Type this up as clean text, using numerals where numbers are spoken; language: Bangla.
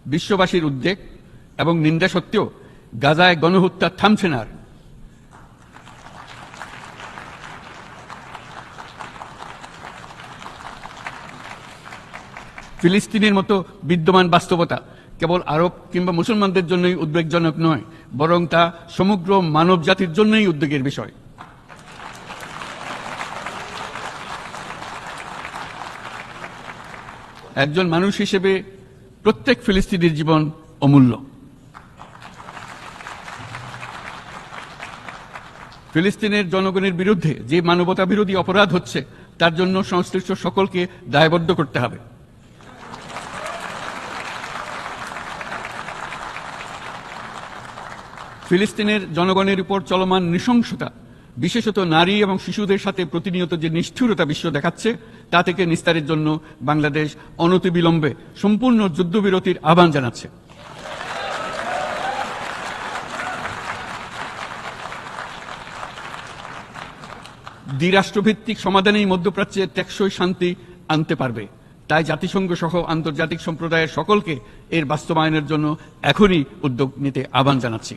বিশ্ববাসীর উদ্বেগ এবং নিন্দা সত্ত্বেও গাজায় গণহত্যা থামছে না। ফিলিস্তিনের মতো বিদ্যমান বাস্তবতা কেবল আরব কিংবা মুসলমানদের জন্যই উদ্বেগজনক নয়, বরং তা সমগ্র মানব জাতির জন্যই উদ্বেগের বিষয়। একজন মানুষ হিসেবে প্রত্যেক ফিলিস্তিনির জীবন অমূল্য। ফিলিস্তিনের জনগণের বিরুদ্ধে যে মানবতা বিরোধী অপরাধ হচ্ছে তার জন্য সংশ্লিষ্ট সকলকে দায়বদ্ধ করতে হবে। ফিলিস্তিনের জনগণের উপর চলমান নৃশংসতা, বিশেষত নারী এবং শিশুদের সাথে প্রতিনিয়ত যে নিষ্ঠুরতা বিশ্ব দেখাচ্ছে, তা থেকে নিস্তারের জন্য বাংলাদেশ অনতিবিলম্বে সম্পূর্ণ যুদ্ধবিরতির আহ্বান জানাচ্ছে। দ্বিরাষ্ট্রভিত্তিক সমাধানেই মধ্যপ্রাচ্যে টেকসই শান্তি আনতে পারবে। তাই জাতিসংঘ সহ আন্তর্জাতিক সম্প্রদায়ের সকলকে এর বাস্তবায়নের জন্য এখনই উদ্যোগ নিতে আহ্বান জানাচ্ছি।